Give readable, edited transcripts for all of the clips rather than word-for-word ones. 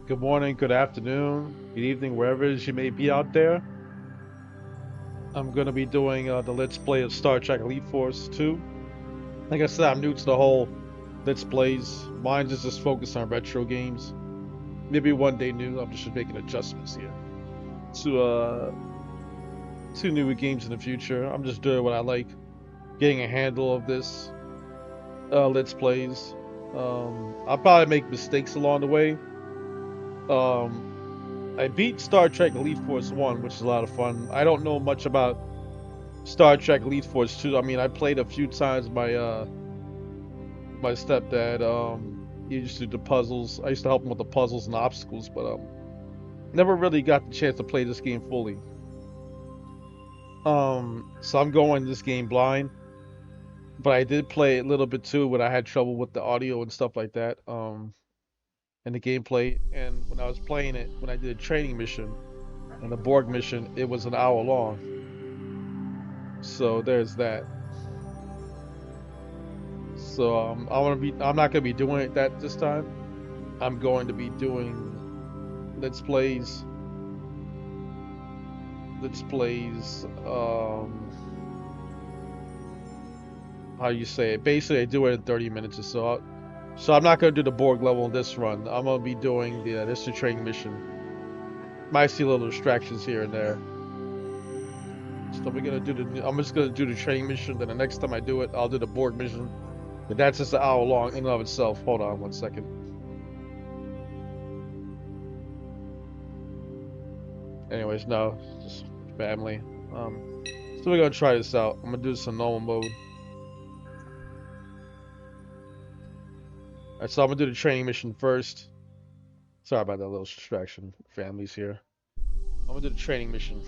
Good morning, good afternoon, good evening, wherever it is you may be out there. I'm going to be doing the Let's Play of Star Trek Elite Force 2. Like I said, I'm new to the whole Let's Plays. Mine is just focused on retro games. Maybe one day new, I'm just making adjustments here to newer games in the future. I'm just doing what I like, getting a handle of this Let's Plays. I'll probably make mistakes along the way. Um, I beat Star Trek Elite Force 1, which is a lot of fun. I don't know much about Star Trek Elite Force 2. I mean, I played a few times. My stepdad, he used to do the puzzles. I used to help him with the puzzles and the obstacles, but never really got the chance to play this game fully. So I'm going this game blind, but I did play a little bit too when I had trouble with the audio and stuff like that. And the gameplay. And when I was playing it, when I did a training mission and the Borg mission, it was an hour long. So there's that. So I'm not gonna be doing that this time. I'm going to be doing let's plays, let's plays. How you say it? Basically, I do it in 30 minutes or so. So I'm not gonna do the Borg level in this run. I'm gonna be doing this is a training mission. Might see little distractions here and there. So we're gonna do the. I'm just gonna do the training mission. Then the next time I do it, I'll do the Borg mission. But that's just an hour long in and of itself. Hold on one second. Anyways, no, just family. So we're gonna try this out. I'm gonna do this in normal mode. Alright, so I'm gonna do the training mission first. Sorry about that little distraction. Family's here. I'm gonna do the training mission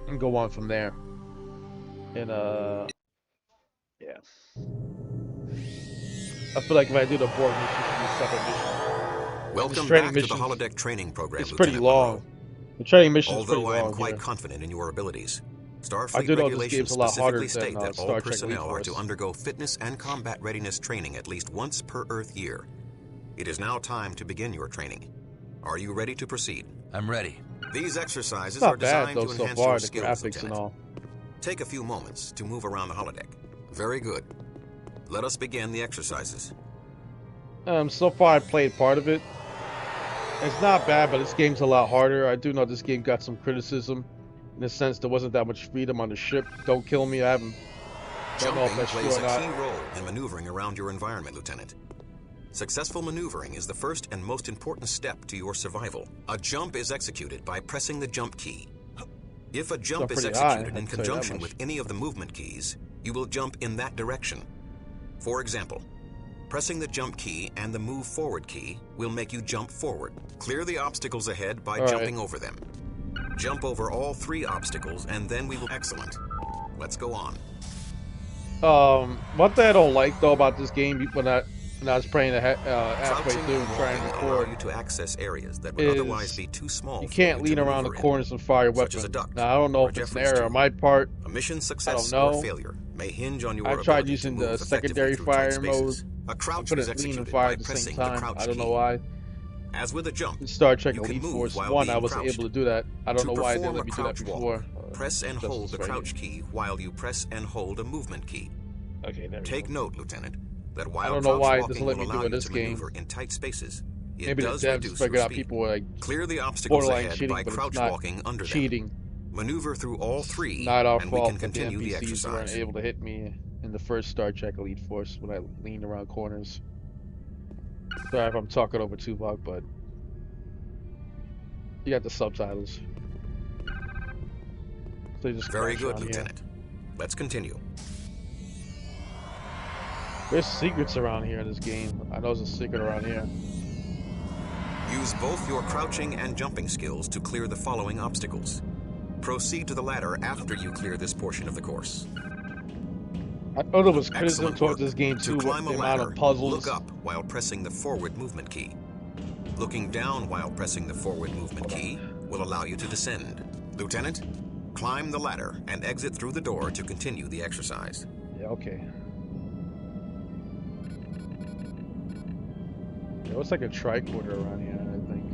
and go on from there. And yeah. I feel like if I do the Borg mission, it should be a separate mission. And this Welcome training back to the mission, holodeck training program, it's pretty Lieutenant Monroe. long. The training mission is pretty Although I am long quite here. confident in your abilities, I Starfleet do know this regulations game's a lot harder specifically than state that all Star Trek Elite personnel are to Force. undergo fitness and combat readiness training at least once per Earth year. It is now time to begin your training. Are you ready to proceed? I'm ready. These It's exercises are not bad designed though to so enhance far, your the skills, graphics and Lieutenant. all. Take a few moments to move around the holodeck. Very good. Let us begin the exercises. So far I played part of it. It's not bad, but this game's a lot harder. I do know this game got some criticism in the sense there wasn't that much freedom on the ship. Don't kill me, I haven't. Don't know if Jumping that's plays true or a not. key role in maneuvering around your environment, Lieutenant. Successful maneuvering is the first and most important step to your survival. A jump is executed by pressing the jump key. If a jump is pretty high, executed in I'd say that conjunction much. with any of the movement keys, you will jump in that direction. For example, pressing the jump key and the move forward key will make you jump forward. Clear the obstacles ahead by jumping over them. Jump over all 3 obstacles and then we will... Excellent. Let's go on. One thing I don't like though about this game when I was playing halfway Crouching through and trying to walking allow record you to access areas that would is otherwise be too small you for can't you lean to around the maneuver in, corners and fire your such as a weapon. duct Now I don't know or if it's an Jeffries error on tube. my part. A mission I don't success or know. failure may hinge on your I tried ability using to the move effectively secondary through tight fire mode. spaces. A I crouch is couldn't lean and executed fire by at the same pressing the time. crouch I don't know key. why. As with a jump, In Star Trek you can Elite move Force while 1, I being was crouched. able to do that. I don't To know why they perform didn't a let me do that crouch walk, before. press and Justice hold the right crouch here. key while you press and hold a movement key. Okay, there we Take go. note, Lieutenant, that I while don't know crouch why it walking doesn't will let me allow do it in you this to game. maneuver in tight spaces, it Maybe the does devs reduce your figured out speed. people were like Clear the obstacles borderline ahead cheating, by but it's crouch not walking under them. cheating. Maneuver through all It's 3, not our and we fault can that the continue the NPCs weren't exercise. able to hit me in the first Star Trek Elite Force when I leaned around corners. Sorry if I'm talking over Tupac, but you got the subtitles. So you just Very crash good, around here. Lieutenant. Let's continue. There's secrets around here in this game. I know there's a secret around here. Use both your crouching and jumping skills to clear the following obstacles. Proceed to the ladder after you clear this portion of the course. I know there was criticism Excellent towards work. this game To too, climb a the amount ladder, of puzzles. look up while pressing the forward movement key. Looking down while pressing the forward movement key will allow you to descend. Lieutenant, climb the ladder and exit through the door to continue the exercise. Yeah, okay. There was like a tricorder around here, I think.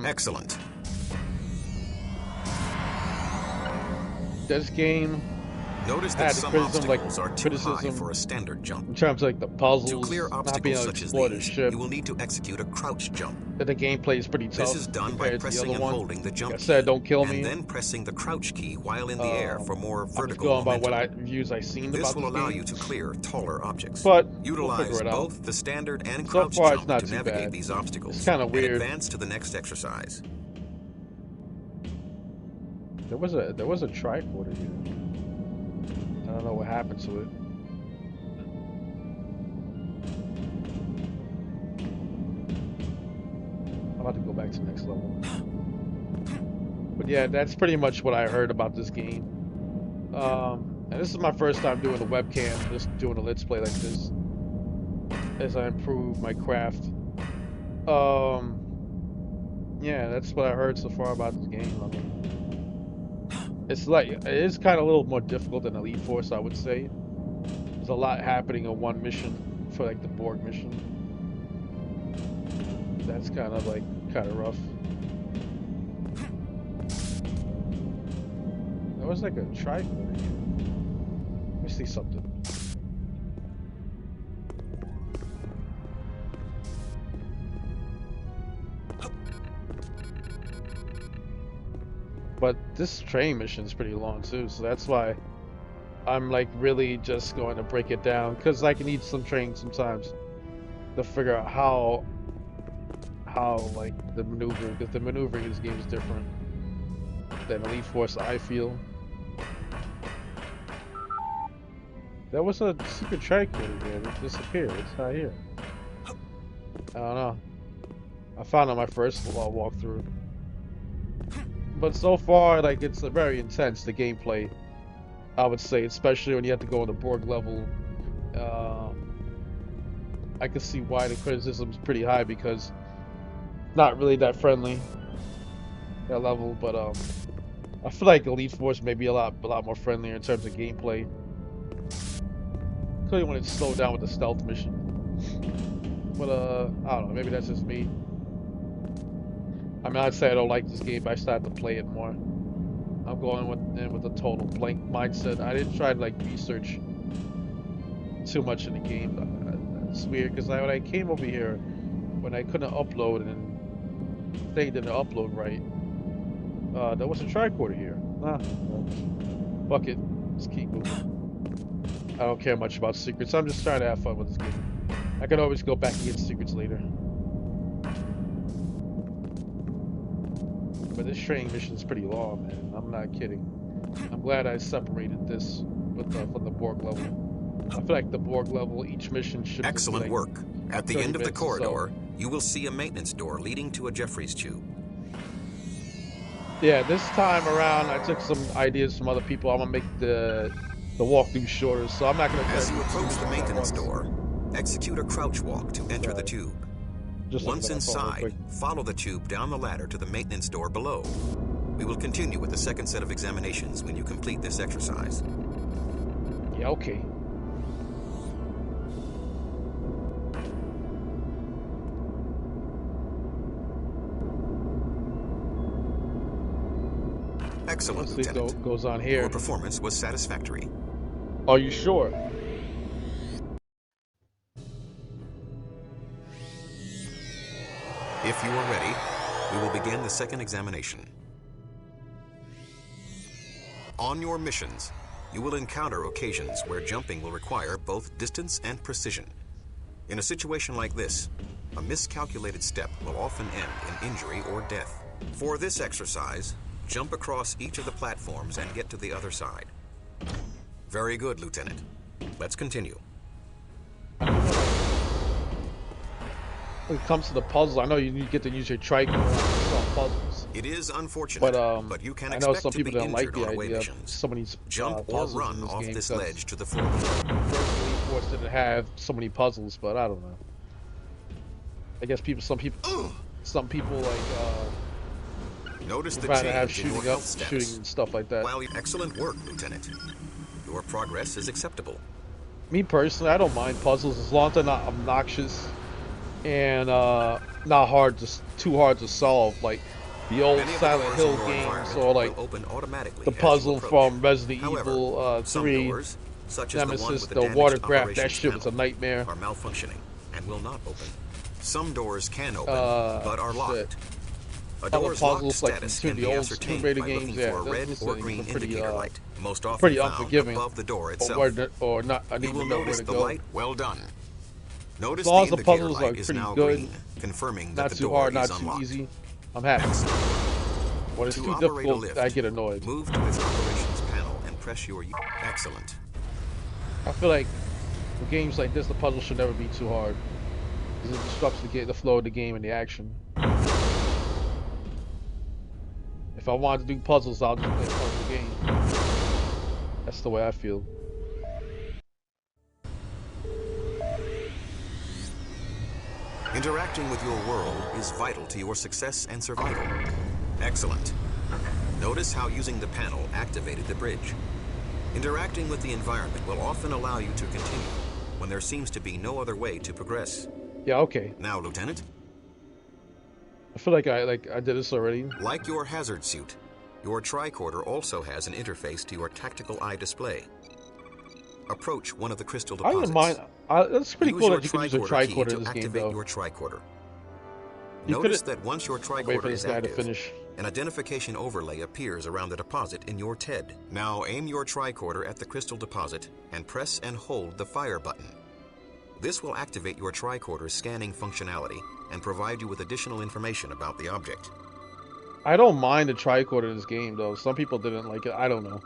Excellent. This game Notice that had some criticism, like obstacles are too high for a standard jump. in terms of like the To puzzles, clear not being obstacles able to such as explore the these, ship. you will need to execute a crouch jump. That the gameplay is pretty This tough is done by compared to the pressing other and one. holding the jump Like I said, key, don't kill and me. then pressing the crouch key while in the air for more I'm just vertical going by momentum. what reviews I've seen This about will this allow game. you to clear taller objects. But we'll Utilize figure it out. both the standard and So crouch far, it's jump not to too navigate bad. these obstacles It's kind of and weird. advance to the next exercise. There was a tricorder here. I don't know what happened to it. I'm about to go back to the next level. But yeah, that's pretty much what I heard about this game. And this is my first time doing the webcam, just doing a let's play like this, as I improve my craft. Yeah, that's what I heard so far about this game. I mean, it is kind of a little more difficult than Elite Force, I would say. There's a lot happening in one mission for like the Borg mission. That's kind of rough. There was like a tricorder here. Let me see something. But this train mission is pretty long too, so that's why I'm like really just going to break it down, because I can need some training sometimes to figure out how like the maneuvering, because the maneuvering in this game is different than Elite Force, I feel. There was a secret tricorder here that disappeared. It's not here. I don't know. I found it on my first walkthrough. But so far, like, it's very intense, the gameplay, I would say, especially when you have to go on the Borg level. I can see why the criticism is pretty high, because not really that friendly, that level. But I feel like Elite Force may be a lot more friendlier in terms of gameplay. Clearly when it's slowed down with the stealth mission. But I don't know, maybe that's just me. I mean, I'd say I don't like this game, but I started to play it more. I'm going with a total blank mindset. I didn't try to like research too much in the game. It's weird, because when I came over here, when I couldn't upload and they didn't upload right, there was a tricorder here. Nah, fuck it, just keep moving. I don't care much about secrets. I'm just trying to have fun with this game. I can always go back and get secrets later. But this training mission is pretty long, man. I'm not kidding. I'm glad I separated this from the Borg level. I feel like the Borg level, each mission should Excellent like work. At the end of the minutes or so. corridor, you will see a maintenance door leading to a Jeffries tube. Yeah, this time around, I took some ideas from other people. I'm gonna make the walkthrough shorter, so I'm not gonna. As you approach the maintenance door, execute a crouch walk to enter the tube. Once inside, follow the tube down the ladder to the maintenance door below. We will continue with the second set of examinations when you complete this exercise. Yeah, okay. Excellent, Let's see Lieutenant. what goes on here. Your performance was satisfactory. Are you sure? If you are ready, we will begin the second examination. On your missions, you will encounter occasions where jumping will require both distance and precision. In a situation like this, a miscalculated step will often end in injury or death. For this exercise, jump across each of the platforms and get to the other side. Very good, Lieutenant. Let's continue. When it comes to the puzzles, I know you get to use your tricorder on puzzles. It is unfortunate, but you can I know expect some to people be don't like injured the on away idea of missions. so many Jump or puzzles run in this off game, this 'cause ledge to the floor. First Elite Force didn't have so many puzzles, but I don't know. I guess some people like Notice the rather have change in your shooting up, health status. shooting and stuff like that. Excellent work, Lieutenant. Your progress is acceptable. Me personally, I don't mind puzzles as long as they're not obnoxious and not too hard to solve, like the old Many of the Silent doors in Hill your games, environment or like will open the automatically as you puzzle approach. from Resident However, Evil some 3 doors, such as the one Nemesis, with a the water damaged graph. That operations shit was a panel, nightmare. are malfunctioning and will not open. Some doors can open, but are Shit. locked. A Other door's locked puzzles like from status two of can the be old Tomb ascertained Raider by looking games, for yeah, a red those or things green are pretty indicator light, most often pretty found unforgiving. above the door Or itself. or not, I You need will to know where notice to the go. light well done. As Notice the long as the indicator puzzles are light is pretty now good, green, confirming that not the too door hard, is not too unlocked. easy, I'm happy. Excellent. When it's To too operate a difficult, lift, I get annoyed. move to its operations panel and press your... Excellent. I feel like for games like this, the puzzle should never be too hard, because it disrupts the flow of the game and the action. If I wanted to do puzzles, I'll just play a puzzle game. That's the way I feel. Interacting with your world is vital to your success and survival. Excellent. Notice how using the panel activated the bridge. Interacting with the environment will often allow you to continue when there seems to be no other way to progress. Yeah, okay. Now, Lieutenant. I feel like I did this already. Like your hazard suit, your tricorder also has an interface to your tactical eye display. Approach one of the crystal I deposits. don't mind. It's pretty cool that you can use a tricorder to in this game, activate though. your tricorder. You Notice could that once your wait for tricorder this is guy to active, finish. an identification overlay appears around the deposit in your TED. Now aim your tricorder at the crystal deposit and press and hold the fire button. This will activate your tricorder's scanning functionality and provide you with additional information about the object. I don't mind the tricorder in this game, though. Some people didn't like it. I don't know.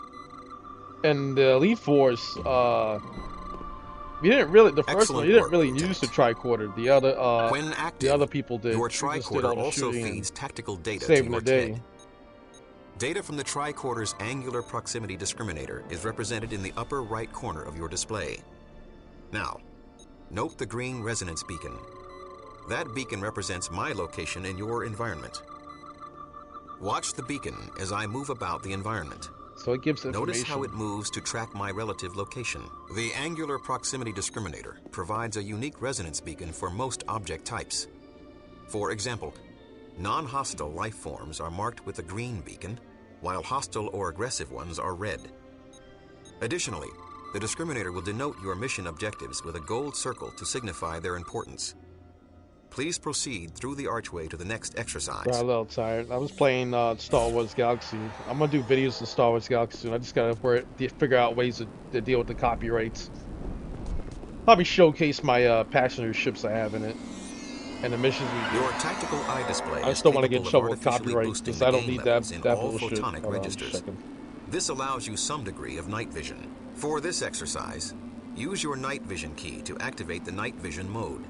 And the Elite Force, we didn't really. The first one, Excellent you didn't work, really Lieutenant. use the tricorder. When active, the other people did. your We just did tricorder all the also shooting feeds and tactical data to saving your the day. TED. Data from the tricorder's angular proximity discriminator is represented in the upper right corner of your display. Now, note the green resonance beacon. That beacon represents my location in your environment. Watch the beacon as I move about the environment. So it gives information. Notice how it moves to track my relative location. The angular proximity discriminator provides a unique resonance beacon for most object types. For example, non-hostile life forms are marked with a green beacon, while hostile or aggressive ones are red. Additionally, the discriminator will denote your mission objectives with a gold circle to signify their importance. Please proceed through the archway to the next exercise. Got a little tired. I was playing Star Wars Galaxy. I'm gonna do videos of Star Wars Galaxy soon. I just gotta figure out ways to deal with the copyrights. Probably showcase my passenger ships I have in it and the missions we do. Your tactical eye display I just don't want to get in is trouble capable with of artificially copyright boosting because the I don't gain need levels in that all bullshit. photonic Hold on, registers. second. This allows you some degree of night vision. For this exercise, use your night vision key to activate the night vision mode.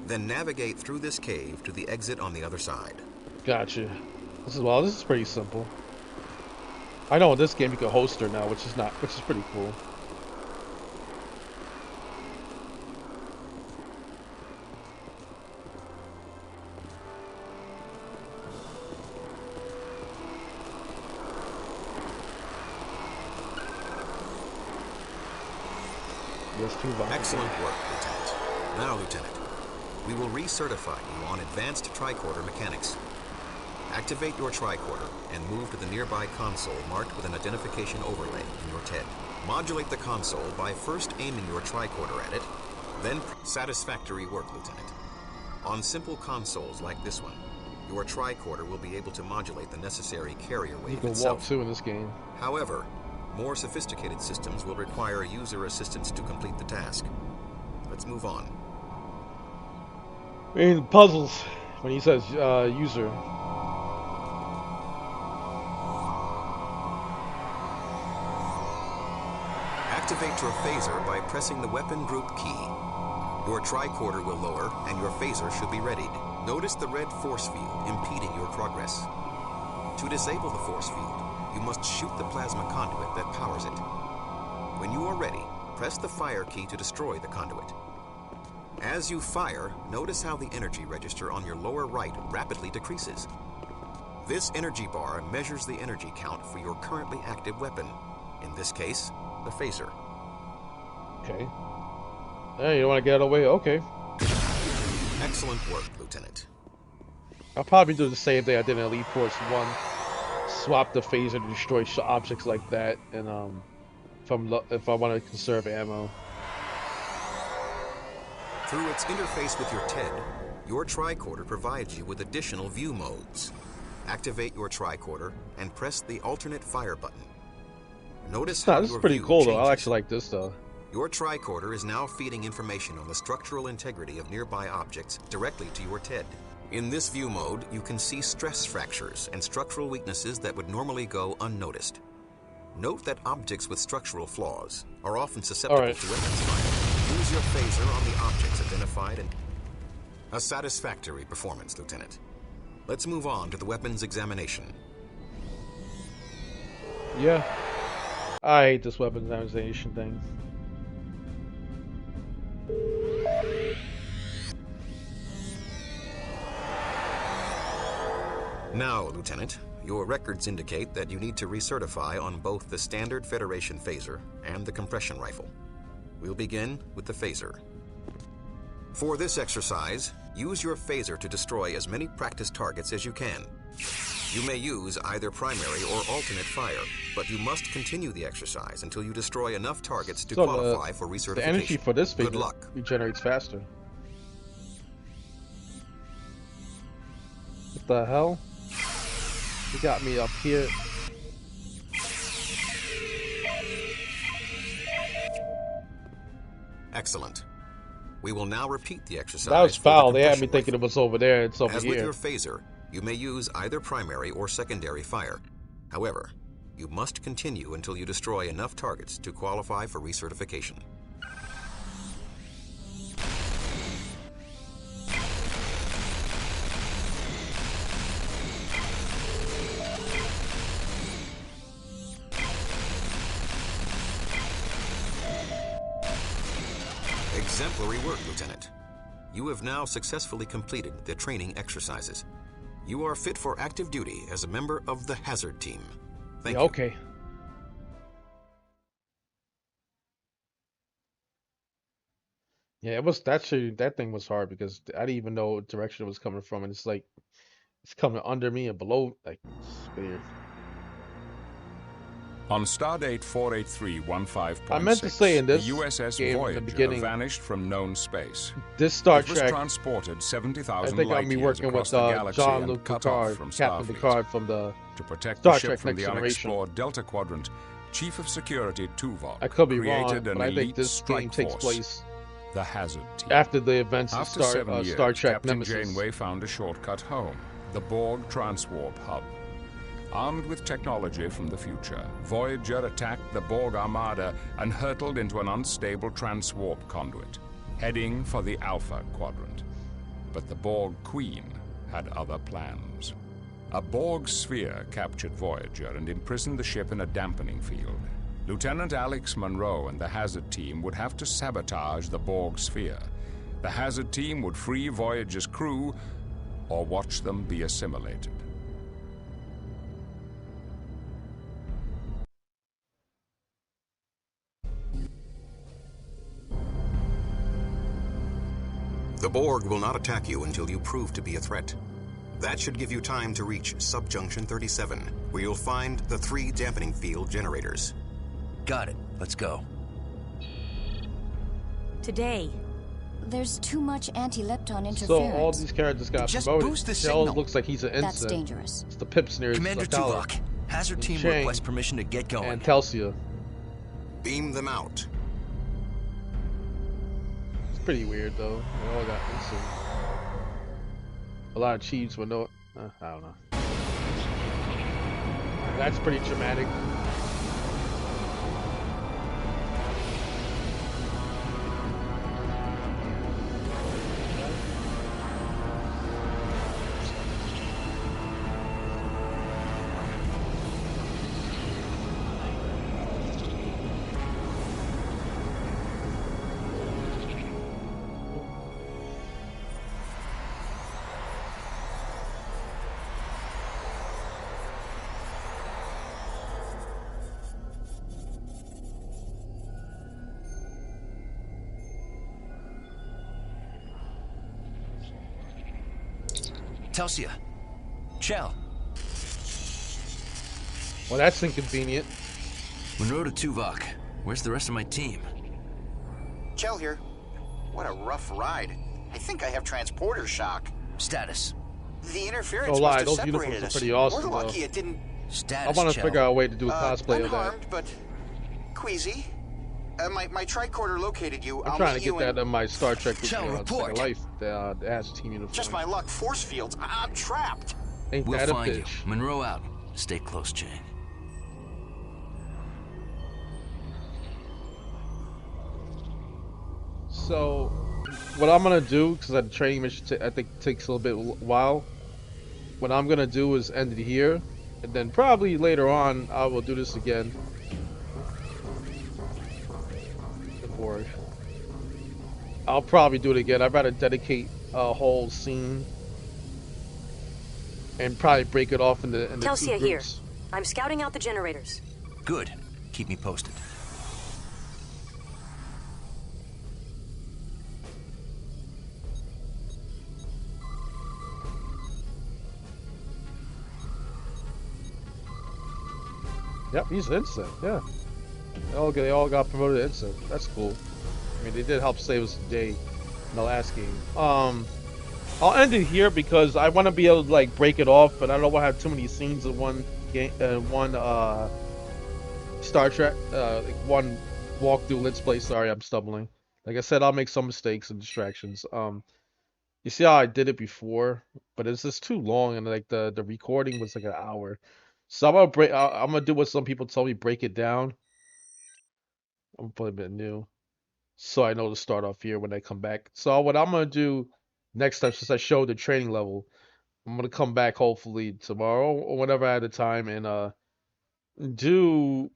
Then navigate through this cave to the exit on the other side. Gotcha. This is pretty simple. I know in this game you can host her now, which is pretty cool. Excellent work, Lieutenant. Now, Lieutenant, we will recertify you on advanced tricorder mechanics. Activate your tricorder and move to the nearby console marked with an identification overlay in your TED. Modulate the console by first aiming your tricorder at it, then satisfactory work, Lieutenant. On simple consoles like this one, your tricorder will be able to modulate the necessary carrier wave You can itself. walk too in this game. However, more sophisticated systems will require user assistance to complete the task. Let's move on. In puzzles, when he says user. Activate your phaser by pressing the weapon group key. Your tricorder will lower and your phaser should be readied. Notice the red force field impeding your progress. To disable the force field, you must shoot the plasma conduit that powers it. When you are ready, press the fire key to destroy the conduit. As you fire, notice how the energy register on your lower right rapidly decreases. This energy bar measures the energy count for your currently active weapon, in this case, the phaser. Okay. Hey, you don't want to get out of the way? Okay. Excellent work, Lieutenant. I'll probably do the same thing I did in Elite Force 1. Swap the phaser to destroy objects like that, and if I want to conserve ammo. Through its interface with your TED, your tricorder provides you with additional view modes. Activate your tricorder and press the alternate fire button. Notice how This is your pretty view cool though. changes. I actually like this though. Your tricorder is now feeding information on the structural integrity of nearby objects directly to your TED. In this view mode, you can see stress fractures and structural weaknesses that would normally go unnoticed. Note that objects with structural flaws are often susceptible to weapons fire. Use your phaser on the objects identified and... A satisfactory performance, Lieutenant. Let's move on to the weapons examination. Yeah. I hate this weapons examination thing. Now, Lieutenant, your records indicate that you need to recertify on both the standard Federation phaser and the compression rifle. We'll begin with the phaser. For this exercise, use your phaser to destroy as many practice targets as you can. You may use either primary or alternate fire, but you must continue the exercise until you destroy enough targets to qualify for recertification. The energy for this Good luck. Regenerates faster. What the hell? You got me up here. Excellent. We will now repeat the exercise. That was foul. They had me thinking rifle. it was over there. It's over As here. with your phaser, you may use either primary or secondary fire. However, you must continue until you destroy enough targets to qualify for recertification. Exemplary work, Lieutenant. You have now successfully completed the training exercises. You are fit for active duty as a member of the Hazard Team. Thank you. Okay. Yeah, it was that thing was hard because I didn't even know what direction it was coming from, and it's like it's coming under me and below. Like it's weird. On Stardate 48315.6, I meant to say in this the USS game in the Voyager beginning, vanished from known space. This Star It was Trek, transported I 70,000 think light I'll be years working across with the galaxy Jean-Luc and cut off Picard, from Captain Starfleet. Picard from the To protect Star the ship Trek from Next the Generation. unexplored Delta Quadrant, Chief of Security Tuvok I could be wrong, created an but I think elite this strike game takes force, place the Hazard Team. after the events of After 7 years, Star Trek Captain Nemesis. Janeway found a shortcut home, the Borg Transwarp Hub. Armed with technology from the future, Voyager attacked the Borg Armada and hurtled into an unstable transwarp conduit, heading for the Alpha Quadrant. But the Borg Queen had other plans. A Borg sphere captured Voyager and imprisoned the ship in a dampening field. Lieutenant Alex Monroe and the Hazard Team would have to sabotage the Borg sphere. The Hazard Team would free Voyager's crew or watch them be assimilated. The Borg will not attack you until you prove to be a threat. That should give you time to reach Subjunction 37, where you'll find the 3 dampening field generators. Got it. Let's go. Today, There's too much anti-lepton interference. So all these characters got Just promoted. boost the It always signal. looks like he's an That's ensign. dangerous. It's the Pips near Commander Sakala Tuvok, Hazard Team Chang requests permission to get going. and Telsia. Beam them out. It's pretty weird though. They all got ensign. A lot of chiefs with no. I don't know. That's pretty dramatic. Telsia. Chell. Well, that's inconvenient. Monroe to Tuvok. Where's the rest of my team? Chell here. What a rough ride. I think I have transporter shock. Status. The interference No must lie, have those separated uniforms are us. pretty awesome, We're though. lucky it didn't. I Status, want to Chell. figure out a way to do a cosplay of that. Unharmed, but queasy. My tricorder located you. I'm I'll trying meet to you get that in in my Star Trek Chell, Second report. Life, the Ash Team uniform. Just my luck. Force fields. I'm trapped. Ain't We'll that a find you. bitch? Monroe out. Stay close, Chang. So, what I'm gonna do, because the training mission I think takes a little bit while. What I'm gonna do is end it here, and then probably later on I will do this again. The Borg. I'll probably do it again. I'd rather dedicate a whole scene and probably break it off into two Telsia here. groups. I'm scouting out the generators. Good. Keep me posted. Yep, he's an ensign. Yeah, they all got promoted to ensign. That's cool. I mean, they did help save us the day in the last game. I'll end it here because I want to be able to like break it off, but I don't want to have too many scenes in one game, one Star Trek, like one walkthrough. Let's play. Sorry, I'm stumbling. Like I said, I'll make some mistakes and distractions. You see how I did it before, but it's just too long, and like the recording was like an hour. So I'm gonna I'm gonna do what some people tell me, break it down. I'm gonna put a bit new, so I know to start off here when I come back. So what I'm gonna do next time, since I showed the training level, I'm gonna come back hopefully tomorrow or whenever I have the time and do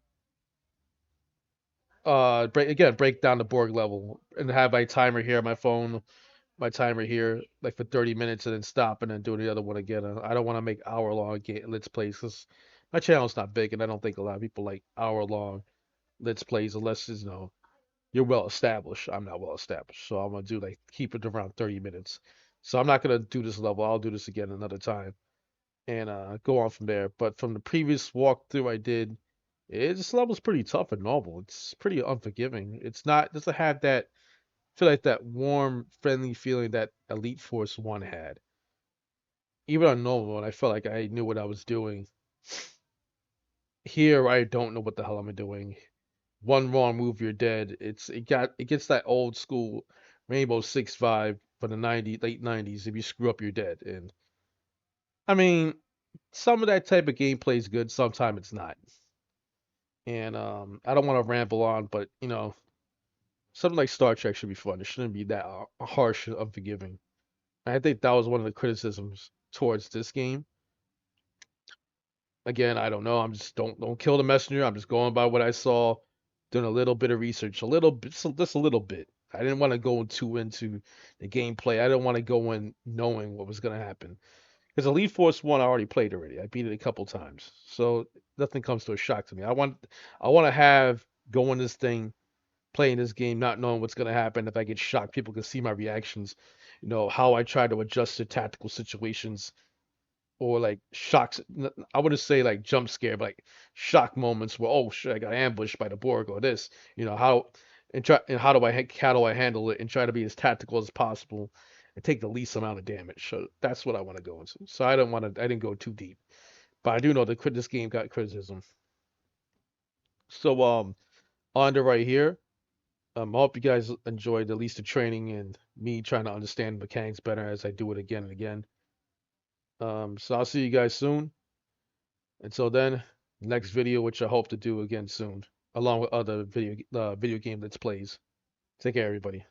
break down the Borg level and have my timer here on my phone, my timer here like for 30 minutes and then stop and then do the other one again. I don't want to make hour-long Let's Plays because my channel's not big and I don't think a lot of people like hour-long Let's Plays unless you're well established. I'm not well established, so I'm gonna do like keep it around 30 minutes. So I'm not gonna do this level. I'll do this again another time and go on from there. But from the previous walkthrough I did, this level's pretty tough and novel. It's pretty unforgiving. It's not doesn't have that feel like that warm, friendly feeling that Elite Force 1 had. Even on normal mode, I felt like I knew what I was doing. Here, I don't know what the hell I'm doing. One wrong move, you're dead. It gets that old school Rainbow Six vibe from the late 90s. If you screw up, you're dead. And I mean, some of that type of gameplay is good. Sometimes it's not. And I don't want to ramble on, but something like Star Trek should be fun. It shouldn't be that harsh and unforgiving. I think that was one of the criticisms towards this game. Again, I don't know. I'm just don't kill the messenger. I'm just going by what I saw, doing a little bit of research, a little bit, just a little bit. I didn't want to go too into the gameplay. I didn't want to go in knowing what was going to happen. Because Elite Force 1 I already played already. I beat it a couple times. So nothing comes to a shock to me. I want to have go in this thing, playing this game, not knowing what's going to happen. If I get shocked, people can see my reactions. How I try to adjust to tactical situations or like shocks. I wouldn't say like jump scare, but like shock moments where oh shit, I got ambushed by the Borg or this. How and how do I handle it and try to be as tactical as possible and take the least amount of damage. So that's what I want to go into. So I didn't go too deep, but I do know that this game got criticism. So on to right here. I hope you guys enjoyed at least the training and me trying to understand mechanics better as I do it again and again. So I'll see you guys soon. Until then, next video, which I hope to do again soon, along with other video game let's plays. Take care, everybody.